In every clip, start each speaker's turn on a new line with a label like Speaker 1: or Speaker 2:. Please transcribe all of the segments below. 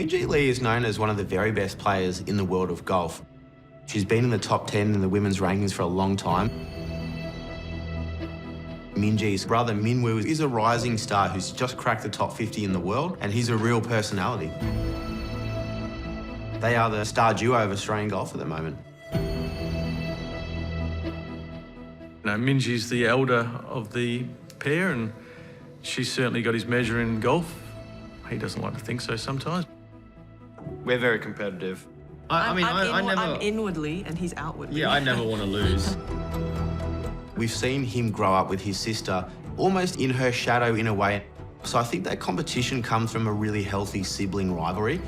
Speaker 1: Minjee Lee is known as one of the very best players in the world of golf. She's been in the top 10 in the women's rankings for a long time. Minjee's brother Min Woo is a rising star who's just cracked the top 50 in the world, and he's a real personality. They are the star duo of Australian golf at the moment.
Speaker 2: Minjee's the elder of the pair, and she's certainly got his measure in golf. He doesn't like to think so sometimes.
Speaker 3: We're very competitive.
Speaker 4: I'm inwardly and he's outwardly.
Speaker 3: Yeah, I never want to lose.
Speaker 1: We've seen him grow up with his sister, almost in her shadow in a way. So I think that competition comes from a really healthy sibling rivalry.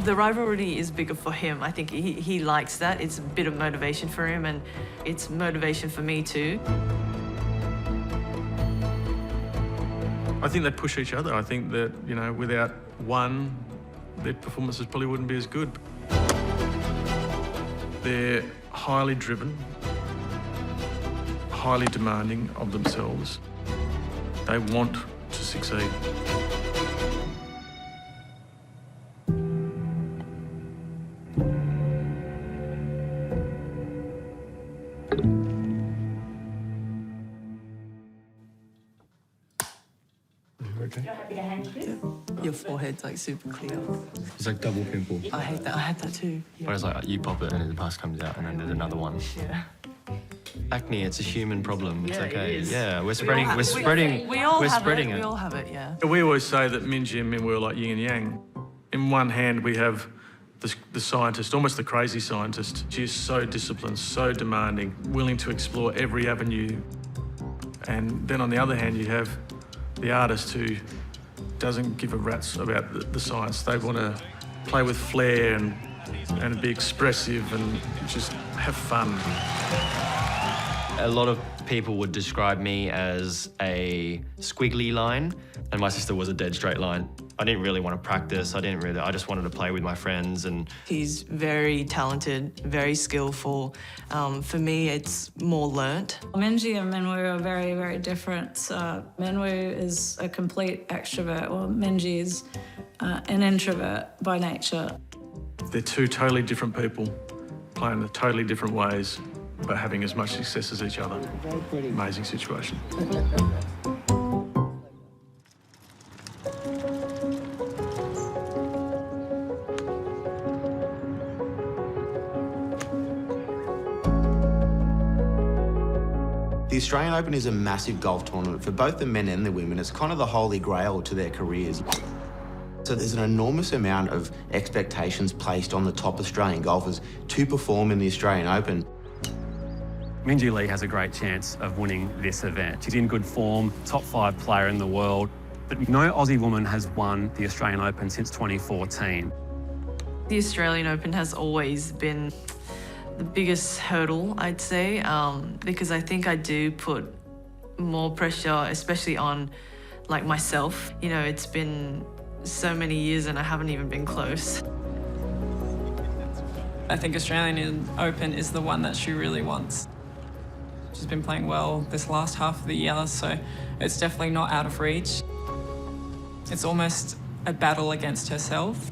Speaker 4: The rivalry is bigger for him. I think he likes that. It's a bit of motivation for him, and it's motivation for me too.
Speaker 2: I think they push each other. I think that, you know, without one, their performances probably wouldn't be as good. They're highly driven, highly demanding of themselves. They want to succeed.
Speaker 5: You're happy to hand this?
Speaker 4: Your forehead's like super clear.
Speaker 3: It's like double pimple.
Speaker 4: I hate that. I had that too. Yeah.
Speaker 3: Whereas like you pop it and the pus comes out and then there's another one.
Speaker 4: Yeah.
Speaker 3: Acne, it's a human problem. It's
Speaker 4: Yeah,
Speaker 3: okay.
Speaker 4: it is.
Speaker 3: Yeah, we're
Speaker 4: We
Speaker 3: spreading
Speaker 4: all
Speaker 3: it.
Speaker 4: We all have it, yeah.
Speaker 2: We always say that Minjee and Min Woo are like yin and yang. In one hand, we have the scientist, almost the crazy scientist. She is so disciplined, so demanding, willing to explore every avenue. And then on the other hand, you have the artist who doesn't give a rat's about the science. They want to play with flair and be expressive and just have fun.
Speaker 3: A lot of people would describe me as a squiggly line, and my sister was a dead straight line. I didn't really want to practice. I just wanted to play with my friends. And
Speaker 4: He's very talented, very skillful. For me, it's more learnt.
Speaker 5: Minjee and Min Woo are very, very different. Min Woo is a complete extrovert, while Minjee is an introvert by nature.
Speaker 2: They're two totally different people, playing in totally different ways, but having as much success as each other. Amazing situation.
Speaker 1: The Australian Open is a massive golf tournament for both the men and the women. It's kind of the holy grail to their careers. So there's an enormous amount of expectations placed on the top Australian golfers to perform in the Australian Open.
Speaker 6: Minjee Lee has a great chance of winning this event. She's in good form, top 5 player in the world, but no Aussie woman has won the Australian Open since 2014.
Speaker 4: The Australian Open has always been the biggest hurdle, I'd say, because I think I do put more pressure, especially on like myself. You know, it's been so many years and I haven't even been close.
Speaker 7: I think Australian Open is the one that she really wants. She's been playing well this last half of the year, so it's definitely not out of reach. It's almost a battle against herself.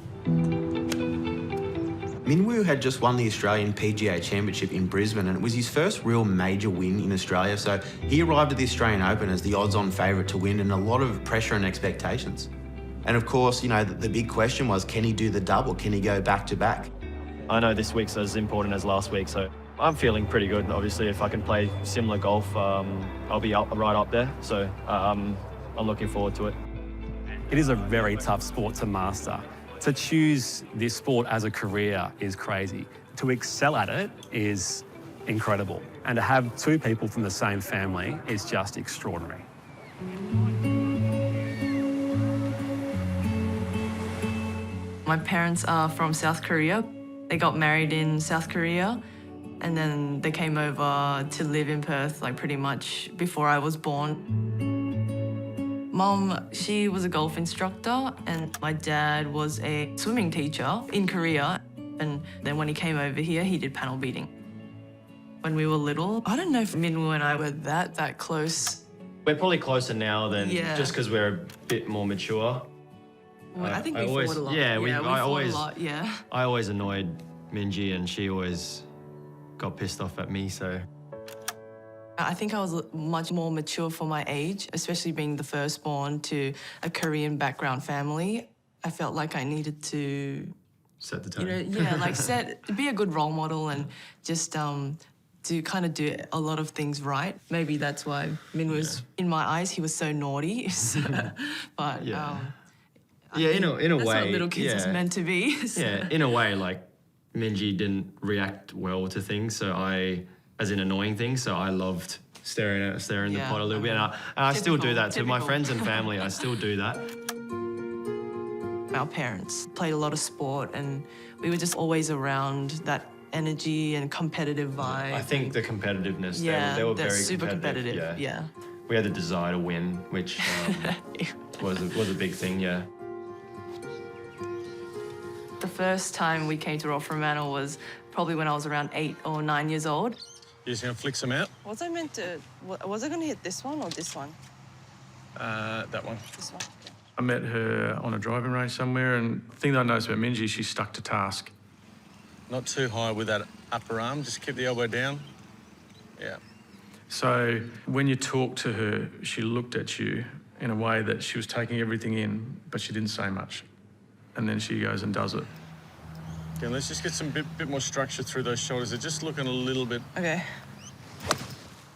Speaker 1: Min Woo had just won the Australian PGA Championship in Brisbane, and it was his first real major win in Australia, so he arrived at the Australian Open as the odds-on favourite to win, and a lot of pressure and expectations. And of course, you know, the big question was, can he do the double? Can he go back-to-back?
Speaker 3: I know this week's as important as last week, so I'm feeling pretty good. Obviously, if I can play similar golf, I'll be right up there. So I'm looking forward to it.
Speaker 6: It is a very tough sport to master. To choose this sport as a career is crazy. To excel at it is incredible. And to have two people from the same family is just extraordinary.
Speaker 4: My parents are from South Korea. They got married in South Korea, and then they came over to live in Perth, like pretty much before I was born. Mom, she was a golf instructor, and my dad was a swimming teacher in Korea. And then when he came over here, he did panel beating. When we were little, I don't know if Min Woo and I were that close.
Speaker 3: We're probably closer now than
Speaker 4: Yeah.
Speaker 3: just because we're a bit more mature.
Speaker 4: Well, I think we
Speaker 3: always,
Speaker 4: fought a lot.
Speaker 3: Yeah,
Speaker 4: we
Speaker 3: I
Speaker 4: fought
Speaker 3: always,
Speaker 4: a lot, yeah.
Speaker 3: I always annoyed Minjee, and she always got pissed off at me. So
Speaker 4: I think I was much more mature for my age, especially being the firstborn to a Korean background family. I felt like I needed to,
Speaker 3: set the tone.
Speaker 4: be a good role model and just do a lot of things right. Maybe that's why Min was, in my eyes, he was so naughty. But
Speaker 3: Yeah.
Speaker 4: I
Speaker 3: Yeah,
Speaker 4: think
Speaker 3: in a
Speaker 4: that's
Speaker 3: way,
Speaker 4: what little kids is
Speaker 3: yeah.
Speaker 4: meant to be. So.
Speaker 3: Yeah, in a way, like Minjee didn't react well to things, so as in annoying things. So I loved staring the
Speaker 4: Yeah,
Speaker 3: pot a little bit, and I still do that to my
Speaker 4: typical.
Speaker 3: friends and family. I still do that.
Speaker 4: Our parents played a lot of sport, and we were just always around that energy and competitive vibe.
Speaker 3: I think the competitiveness.
Speaker 4: Yeah,
Speaker 3: they were
Speaker 4: they're
Speaker 3: very
Speaker 4: super competitive. Yeah.
Speaker 3: We had the desire to win, which was a big thing. Yeah.
Speaker 4: The first time we came to Royal Fremantle was probably when I was around 8 or 9 years old.
Speaker 2: You're just going to flick some out?
Speaker 4: Was I meant to? Was I going to hit this one or this one?
Speaker 2: That one.
Speaker 4: This one.
Speaker 2: I met her on a driving range somewhere, and the thing that I noticed about Minjee, she's stuck to task. Not too high with that upper arm, just keep the elbow down. Yeah. So when you talked to her, she looked at you in a way that she was taking everything in, but she didn't say much. And then she goes and does it. Okay, let's just get some bit more structure through those shoulders. They're just looking a little bit...
Speaker 4: Okay.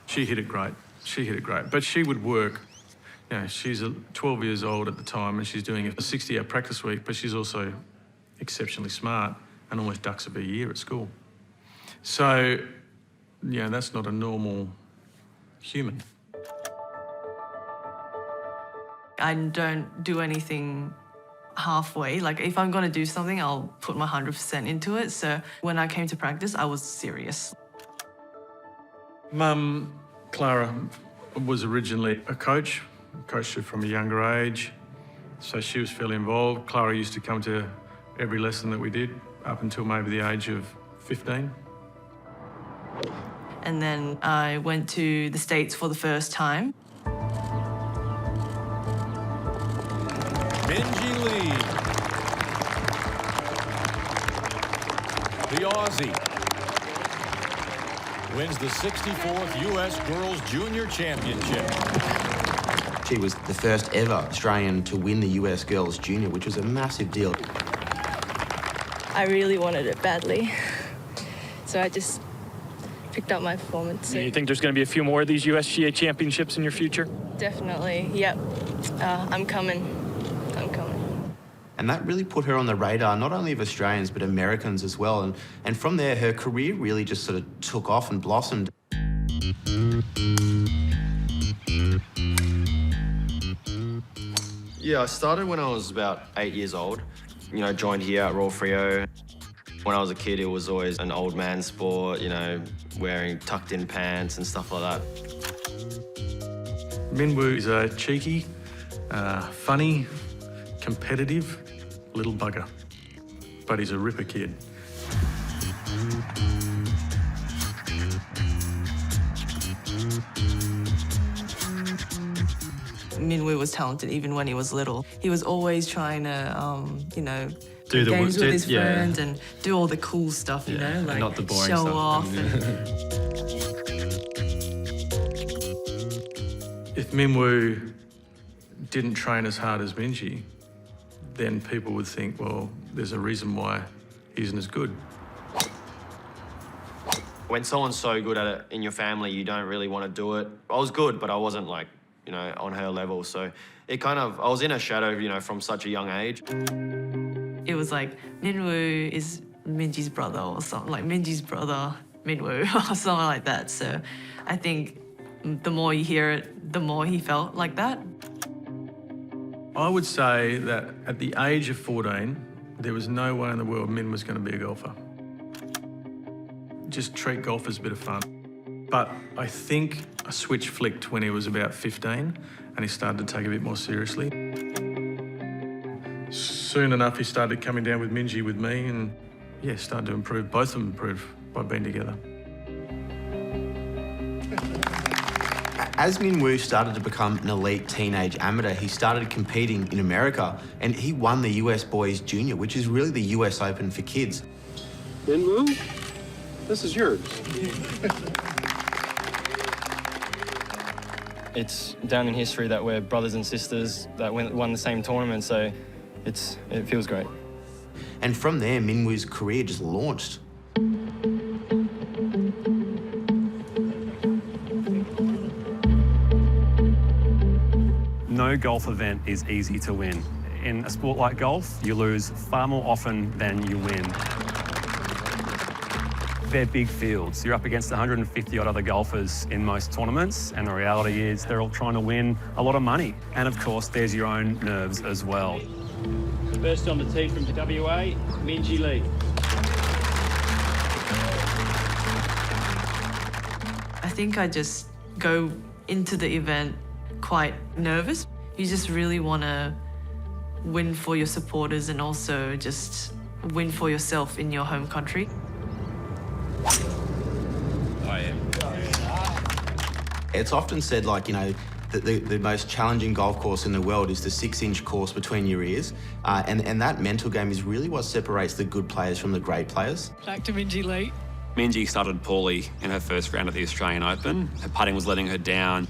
Speaker 2: She hit it great. She hit it great. But she would work. You know, she's 12 years old at the time, and she's doing a 60-hour practice week, but she's also exceptionally smart and almost ducks a bee a year at school. So, yeah, that's not a normal human.
Speaker 4: I don't do anything halfway. Like, if I'm going to do something, I'll put my 100% into it. So when I came to practice, I was serious.
Speaker 2: Mum, Clara, was originally a coach, coached her from a younger age, so she was fairly involved. Clara used to come to every lesson that we did up until maybe the age of 15.
Speaker 4: And then I went to the States for the first time.
Speaker 8: Minjee Lee, the Aussie, wins the 64th U.S. Girls Junior Championship.
Speaker 1: She was the first ever Australian to win the US Girls Junior, which was a massive deal.
Speaker 9: I really wanted it badly, so I just picked up my performance.
Speaker 10: You think there's going to be a few more of these USGA championships in your future?
Speaker 9: Definitely, yep. I'm coming. I'm coming.
Speaker 1: And that really put her on the radar, not only of Australians, but Americans as well. And from there, her career really just sort of took off and blossomed.
Speaker 3: Yeah, I started when I was about 8 years old. You know, joined here at Royal Freo. When I was a kid, it was always an old man sport, you know, wearing tucked-in pants and stuff like that.
Speaker 2: Min Woo is a cheeky, funny, competitive little bugger, but he's a ripper kid.
Speaker 4: Min Woo was talented even when he was little. He was always trying to, you know,
Speaker 3: Do the
Speaker 4: games with his
Speaker 3: yeah.
Speaker 4: friends and do all the cool stuff, you know,
Speaker 3: and
Speaker 4: like
Speaker 3: not the boring
Speaker 4: show
Speaker 3: stuff.
Speaker 4: off.
Speaker 2: If Min Woo didn't train as hard as Minjee, then people would think, well, there's a reason why he isn't as good.
Speaker 3: When someone's so good at it in your family, you don't really want to do it. I was good, but I wasn't like, you know, on her level. So it kind of, I was in her shadow, you know, from such a young age.
Speaker 4: It was like Min Woo is Minjee's brother or something, like Minjee's brother, Min Woo, or something like that. So I think the more you hear it, the more he felt like that.
Speaker 2: I would say that at the age of 14, there was no way in the world Min was going to be a golfer. Just treat golf as a bit of fun. But I think a switch flicked when he was about 15 and he started to take it a bit more seriously. Soon enough, he started coming down with Minjee with me and, yeah, started to improve. Both of them improved by being together.
Speaker 1: As Min Woo started to become an elite teenage amateur, he started competing in America, and he won the US Boys Junior, which is really the US Open for kids.
Speaker 11: Min Woo, this is yours.
Speaker 3: It's down in history that we're brothers and sisters that won the same tournament, so it feels great.
Speaker 1: And from there, Min Woo's career just launched.
Speaker 6: No golf event is easy to win. In a sport like golf, you lose far more often than you win. They're big fields. You're up against 150 odd other golfers in most tournaments, and the reality is they're all trying to win a lot of money. And of course, there's your own nerves as well.
Speaker 10: First on the tee from WA, Minjee Lee.
Speaker 4: I think I just go into the event quite nervous. You just really want to win for your supporters and also just win for yourself in your home country.
Speaker 1: It's often said, like, you know, that the most challenging golf course in the world is the 6-inch course between your ears. And that mental game is really what separates the good players from the great players.
Speaker 12: Back to Minjee Lee.
Speaker 13: Minjee started poorly in her first round of the Australian Open. Her putting was letting her down.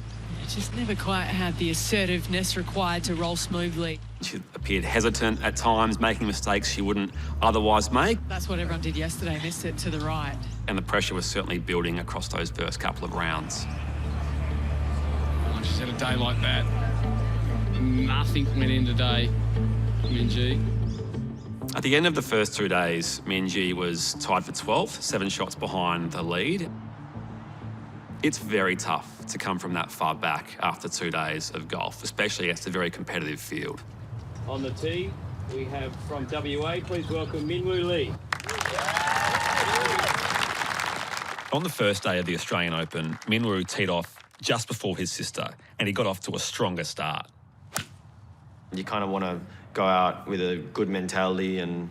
Speaker 12: Just never quite had the assertiveness required to roll smoothly.
Speaker 13: She appeared hesitant at times, making mistakes she wouldn't otherwise make.
Speaker 12: That's what everyone did yesterday, missed it to the right.
Speaker 13: And the pressure was certainly building across those first couple of rounds.
Speaker 11: She's had a day like that. Nothing went in today, Minjee.
Speaker 13: At the end of the first 2 days, Minjee was tied for 12th, 7 shots behind the lead. It's very tough to come from that far back after 2 days of golf, especially against a very competitive field.
Speaker 10: On the tee, we have from WA, please welcome Min Woo Lee.
Speaker 13: On the first day of the Australian Open, Min Woo teed off just before his sister, and he got off to a stronger start.
Speaker 3: You kind of want to go out with a good mentality and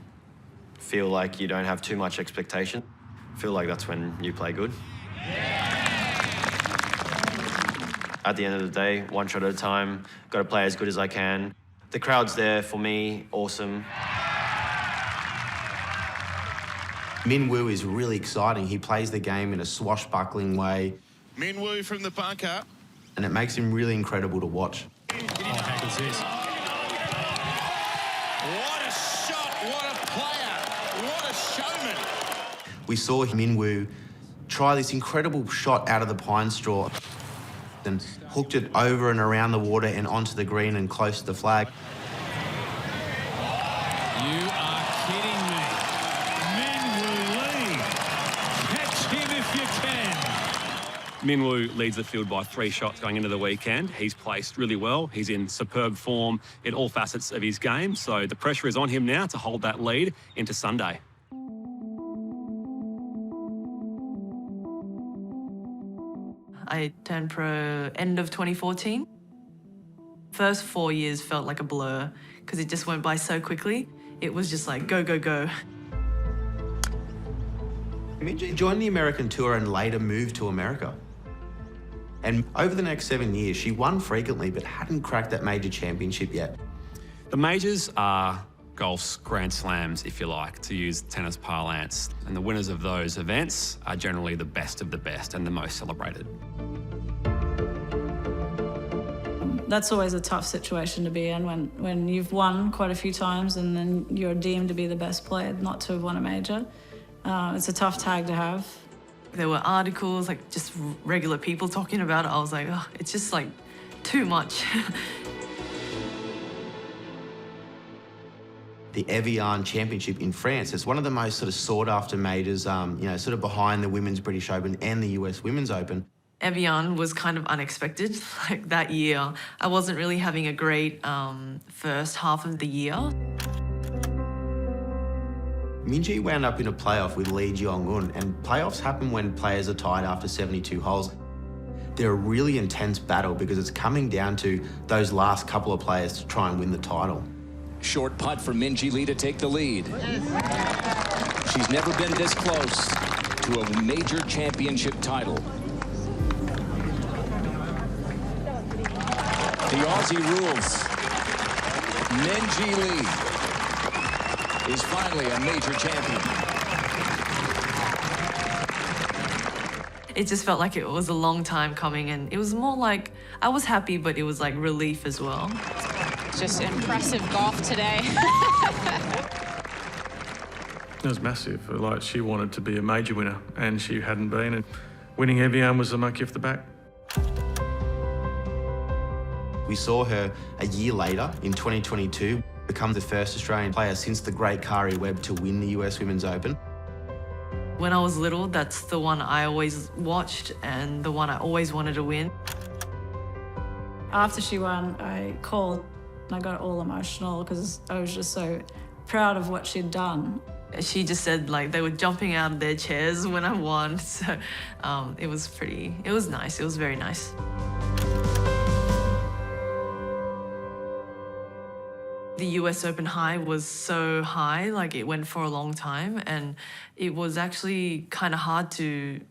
Speaker 3: feel like you don't have too much expectation. Feel like that's when you play good. At the end of the day, one shot at a time, got to play as good as I can. The crowd's there for me, awesome.
Speaker 1: Min Woo is really exciting. He plays the game in a swashbuckling way.
Speaker 14: Min Woo from the bunker.
Speaker 1: And it makes him really incredible to watch.
Speaker 8: What a shot, what a player, what a showman.
Speaker 1: We saw Min Woo try this incredible shot out of the pine straw and hooked it over and around the water and onto the green and close to the flag.
Speaker 8: You are kidding me. Min Woo Lee. Catch him if you can.
Speaker 6: Min Woo leads the field by 3 shots going into the weekend. He's placed really well. He's in superb form in all facets of his game. So the pressure is on him now to hold that lead into Sunday.
Speaker 4: I turned pro end of 2014. First 4 years felt like a blur because it just went by so quickly. It was just like, go, go, go.
Speaker 1: Minjee joined the American tour and later moved to America. And over the next 7 years, she won frequently but hadn't cracked that major championship yet.
Speaker 13: The majors are golf's grand slams, if you like, to use tennis parlance. And the winners of those events are generally the best of the best and the most celebrated.
Speaker 5: That's always a tough situation to be in when you've won quite a few times and then you're deemed to be the best player not to have won a major. It's a tough tag to have.
Speaker 4: There were articles, like just regular people talking about it. I was like, oh, it's just like too much.
Speaker 1: The Evian Championship in France, it's one of the most sort of sought after majors, you know, sort of behind the Women's British Open and the US Women's Open.
Speaker 4: Evian was kind of unexpected. Like that year, I wasn't really having a great first half of the year.
Speaker 1: Minjee wound up in a playoff with Lee Jong-un, and playoffs happen when players are tied after 72 holes. They're a really intense battle because it's coming down to those last couple of players to try and win the title.
Speaker 15: Short putt for Minjee Lee to take the lead. She's never been this close to a major championship title. The Aussie rules. Minjee Lee is finally a major champion.
Speaker 4: It just felt like it was a long time coming, and it was more like, I was happy, but it was like relief as well.
Speaker 12: Just impressive golf today.
Speaker 2: It was massive. Like, she wanted to be a major winner, and she hadn't been, and winning Evian was the monkey off the back.
Speaker 1: We saw her a year later, in 2022, become the first Australian player since the great Kari Webb to win the US Women's Open.
Speaker 4: When I was little, that's the one I always watched and the one I always wanted to win.
Speaker 5: After she won, I called and I got all emotional because I was just so proud of what she'd done.
Speaker 4: She just said like they were jumping out of their chairs when I won, so it was nice, it was very nice. The US Open high was so high, like it went for a long time, and it was actually kind of hard to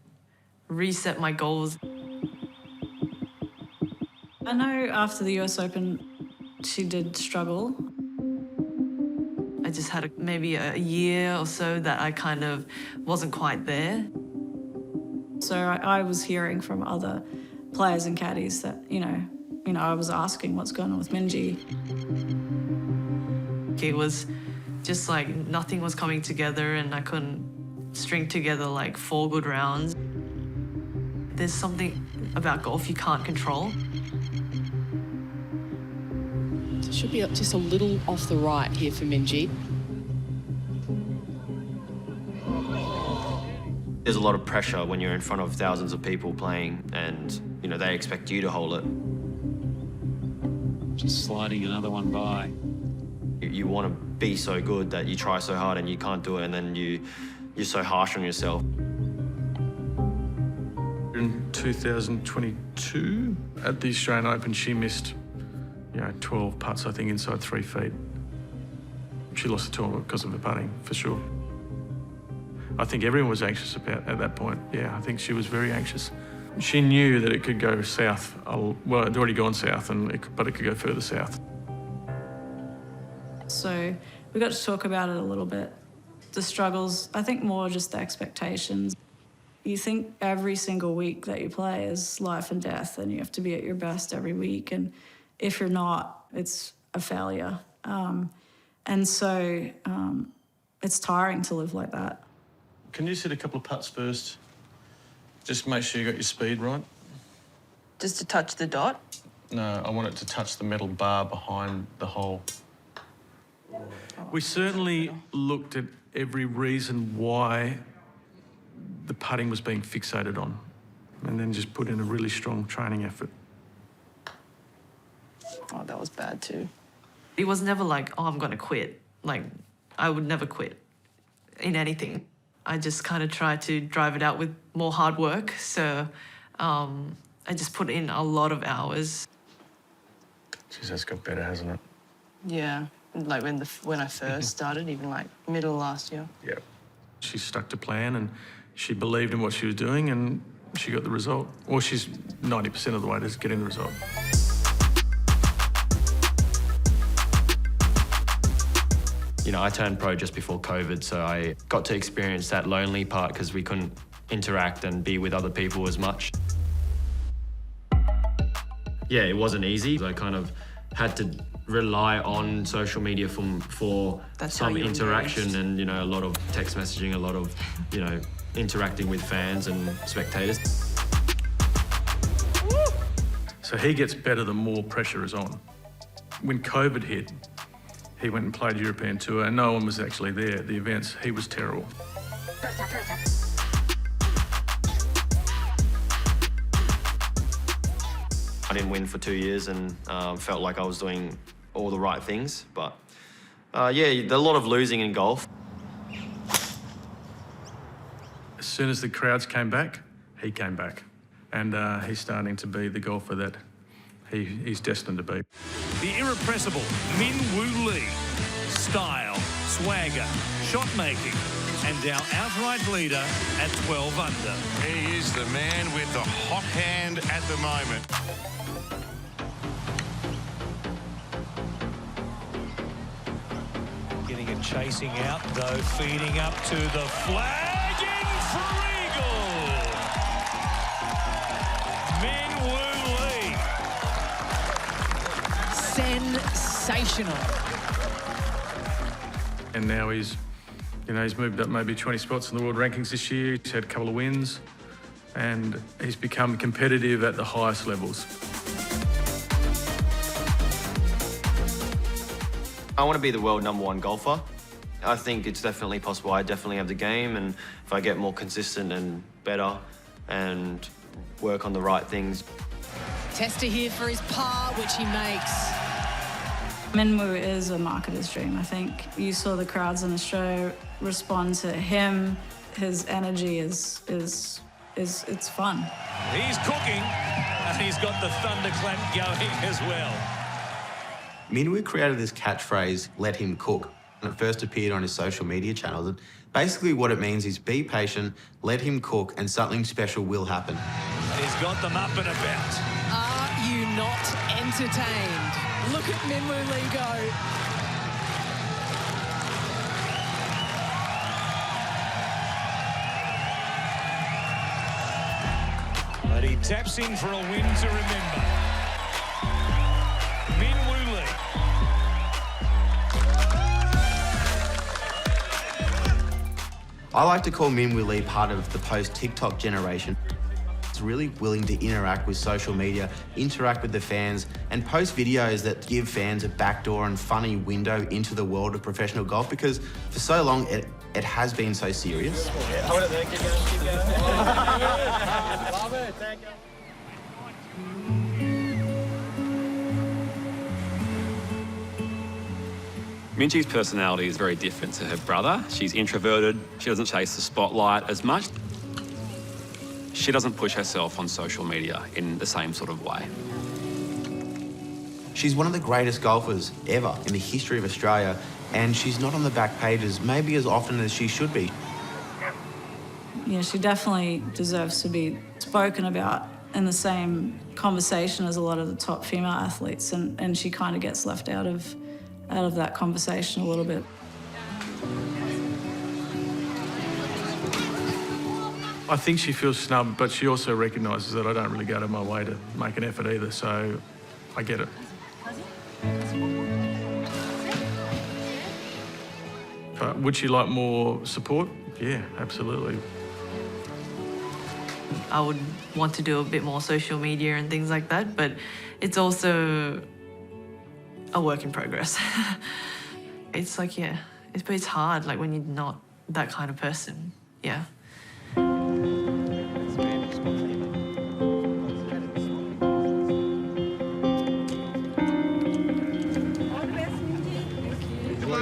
Speaker 4: reset my goals.
Speaker 5: I know after the US Open, she did struggle.
Speaker 4: I just had maybe a year or so that I kind of wasn't quite there.
Speaker 5: So I was hearing from other players and caddies that, you know, I was asking what's going on with Minjee.
Speaker 4: It was just like nothing was coming together and I couldn't string together like 4 good rounds. There's something about golf you can't control.
Speaker 12: It should be just a little off the right here for Minjee.
Speaker 3: There's a lot of pressure when you're in front of thousands of people playing and, they expect you to hold it.
Speaker 11: Just sliding another one by.
Speaker 3: You want to be so good that you try so hard and you can't do it, and then you're so harsh on yourself.
Speaker 2: In 2022, at the Australian Open, she missed 12 putts, I think, inside 3 feet. She lost the tournament because of her putting, for sure. I think everyone was anxious at that point. Yeah, I think she was very anxious. She knew that it could go south. Well, it had already gone south, but it could go further south.
Speaker 5: So we got to talk about it a little bit. The struggles, I think more just the expectations. You think every single week that you play is life and death, and you have to be at your best every week. And if you're not, it's a failure. And so it's tiring to live like that.
Speaker 2: Can you set a couple of putts first? Just make sure you got your speed right.
Speaker 4: Just to touch the dot?
Speaker 2: No, I want it to touch the metal bar behind the hole. We certainly looked at every reason why the putting was being fixated on, and then just put in a really strong training effort.
Speaker 4: Oh, that was bad too. It was never like, oh, I'm gonna quit. Like, I would never quit in anything. I just kind of tried to drive it out with more hard work. So I just put in a lot of hours.
Speaker 2: Jeez, that's got better, hasn't it?
Speaker 4: Yeah, like when I first started, even like middle of last year.
Speaker 2: Yeah. She stuck to plan and she believed in what she was doing and she got the result. Or she's 90% of the way to getting the result.
Speaker 3: I turned pro just before COVID, so I got to experience that lonely part because we couldn't interact and be with other people as much. Yeah, it wasn't easy. I kind of had to rely on social media for some interaction and, a lot of text messaging, a lot of, interacting with fans and spectators.
Speaker 2: So he gets better the more pressure is on. When COVID hit, he went and played European Tour and no one was actually there at the events. He was terrible.
Speaker 3: I didn't win for 2 years and felt like I was doing all the right things. But yeah, a lot of losing in golf.
Speaker 2: As soon as the crowds came back, he came back. And he's starting to be the golfer that he's destined to be.
Speaker 8: The irrepressible Min Woo Lee. Style, swagger, shot making, and our outright leader at 12 under.
Speaker 14: He is the man with the hot hand at the moment.
Speaker 8: Chasing out, though, feeding up to the flag in for eagle. Min Woo Lee.
Speaker 12: Sensational.
Speaker 2: And now he's moved up maybe 20 spots in the world rankings this year. He's had a couple of wins, and he's become competitive at the highest levels.
Speaker 3: I want to be the world #1 golfer. I think it's definitely possible. I definitely have the game, and if I get more consistent and better and work on the right things.
Speaker 12: Tester here for his par, which he makes.
Speaker 5: Min Woo is a marketer's dream, I think. You saw the crowds in Australia respond to him. His energy is it's fun.
Speaker 8: He's cooking, and he's got the thunderclap going as well.
Speaker 1: Min Woo created this catchphrase, "Let him cook." And it first appeared on his social media channels. And basically what it means is be patient, let him cook, and something special will happen.
Speaker 8: He's got them up and about.
Speaker 12: Are you not entertained? Look at Min Woo Lee go.
Speaker 8: But he taps in for a win to remember. Min Woo Lee.
Speaker 1: I like to call Min Woo Lee part of the post-TikTok generation. He's really willing to interact with social media, interact with the fans, and post videos that give fans a backdoor and funny window into the world of professional golf, because for so long it has been so serious.
Speaker 16: Hold it there, keep going, keep going. Love it, thank you.
Speaker 13: Minjee's personality is very different to her brother. She's introverted. She doesn't chase the spotlight as much. She doesn't push herself on social media in the same sort of way.
Speaker 1: She's one of the greatest golfers ever in the history of Australia, and she's not on the back pages maybe as often as she should be.
Speaker 5: Yeah, she definitely deserves to be spoken about in the same conversation as a lot of the top female athletes, and she kind of gets left out of that conversation a little bit.
Speaker 2: I think she feels snubbed, but she also recognises that I don't really go to my way to make an effort either, so I get it. But would she like more support? Yeah, absolutely.
Speaker 4: I would want to do a bit more social media and things like that, but it's also a work in progress. It's like, yeah, it's hard, like when you're not that kind of person, yeah.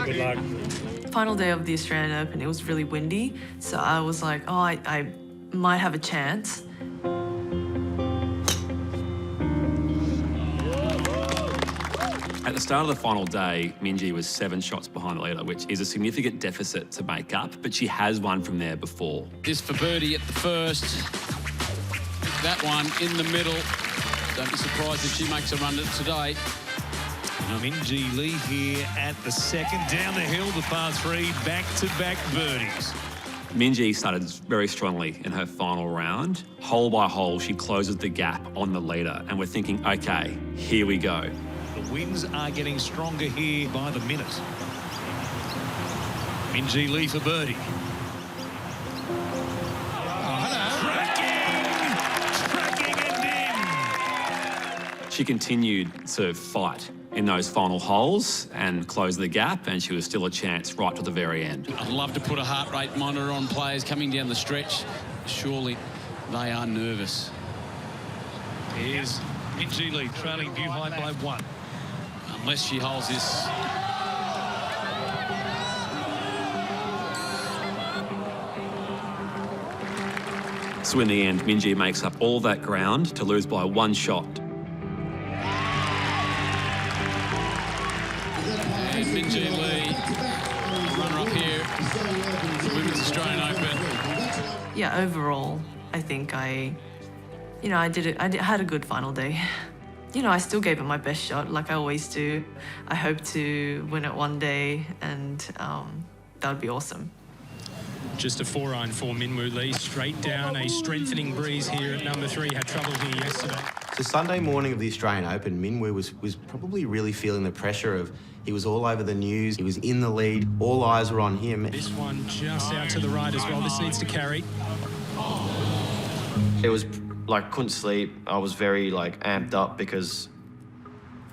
Speaker 8: Good luck.
Speaker 4: Final day of the Australian Open, it was really windy, so I was like, oh, I might have a chance.
Speaker 13: At the start of the final day, Minjee was 7 shots behind the leader, which is a significant deficit to make up, but she has won from there before.
Speaker 11: This for birdie at the first. That one in the middle. Don't be surprised if she makes a run at today.
Speaker 8: Minjee Lee here at the second. Down the hill, the par 3, back-to-back birdies.
Speaker 13: Minjee started very strongly in her final round. Hole by hole, she closes the gap on the leader, and we're thinking, okay, here we go.
Speaker 8: The winds are getting stronger here by the minute. Minjee Lee for birdie. Tracking and in.
Speaker 13: She continued to fight in those final holes and close the gap, and she was still a chance right to the very end.
Speaker 11: I'd love to put a heart rate monitor on players coming down the stretch. Surely they are nervous.
Speaker 8: Here's Minjee Lee trailing View High by 1.
Speaker 11: Unless she holds this.
Speaker 13: So in the end, Minjee makes up all that ground to lose by 1 shot.
Speaker 11: And Minjee Lee, runner-up here, the Women's Australian Open.
Speaker 4: Yeah, overall, I think I had a good final day. You know, I still gave it my best shot, like I always do. I hope to win it one day, and that would be awesome.
Speaker 17: Just a 4-iron for Min Woo Lee, straight down, a strengthening breeze here at number 3. Had trouble here yesterday.
Speaker 1: So Sunday morning of the Australian Open, Min Woo was probably really feeling the pressure of, he was all over the news, he was in the lead, all eyes were on him.
Speaker 17: This one just out to the right as well. This needs to carry.
Speaker 3: It was like, couldn't sleep. I was very like amped up because,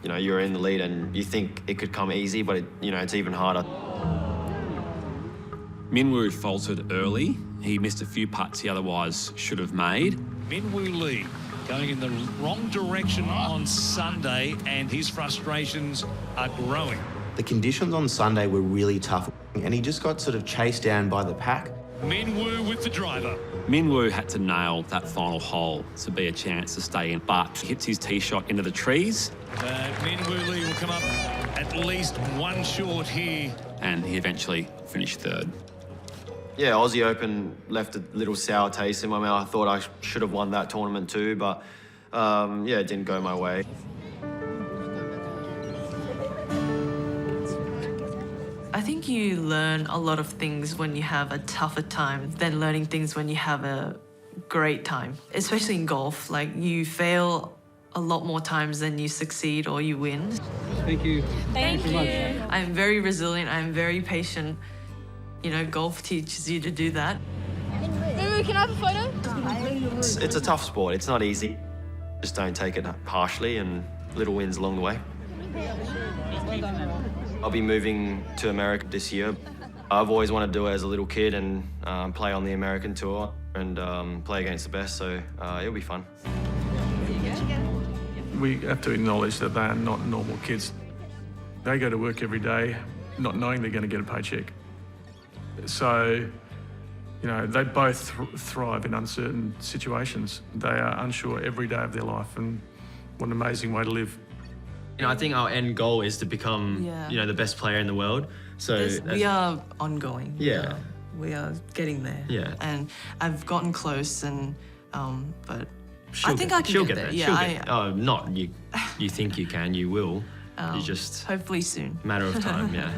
Speaker 3: you know, you're in the lead and you think it could come easy, but it's even harder.
Speaker 13: Min Woo faltered early. He missed a few putts he otherwise should have made.
Speaker 8: Min Woo Lee going in the wrong direction on Sunday, and his frustrations are growing.
Speaker 1: The conditions on Sunday were really tough, and he just got sort of chased down by the pack.
Speaker 8: Min Woo with the driver.
Speaker 13: Min Woo had to nail that final hole to be a chance to stay in, but he hits his tee shot into the trees.
Speaker 8: Min Woo Lee will come up at least one short here.
Speaker 13: And he eventually finished third.
Speaker 3: Yeah, Aussie Open left a little sour taste in my mouth. I thought I should have won that tournament too, but yeah, it didn't go my way.
Speaker 4: I think you learn a lot of things when you have a tougher time than learning things when you have a great time, especially in golf. Like, you fail a lot more times than you succeed or you win.
Speaker 16: Thank you.
Speaker 9: Thank you.
Speaker 4: I'm very resilient, I'm very patient. You know, golf teaches you to do that.
Speaker 9: Maybe can I have a photo?
Speaker 3: It's a tough sport. It's not easy. Just don't take it harshly, and little wins along the way. I'll be moving to America this year. I've always wanted to do it as a little kid and play on the American tour and play against the best, so it'll be fun.
Speaker 2: We have to acknowledge that they are not normal kids. They go to work every day not knowing they're going to get a paycheck. So, you know, they both thrive in uncertain situations. They are unsure every day of their life, and what an amazing way to live.
Speaker 3: You know, I think our end goal is to become,
Speaker 4: Yeah.
Speaker 3: you know, the best player in the world. So
Speaker 4: We are ongoing.
Speaker 3: Yeah.
Speaker 4: We are getting there.
Speaker 3: Yeah.
Speaker 4: And I've gotten close, and but
Speaker 3: she'll
Speaker 4: I think
Speaker 3: get,
Speaker 4: I can
Speaker 3: she'll
Speaker 4: get
Speaker 3: get
Speaker 4: there.
Speaker 3: there.
Speaker 4: Yeah,
Speaker 3: Oh, not you. You think you can? You will. You just
Speaker 4: hopefully soon.
Speaker 3: matter of time. Yeah.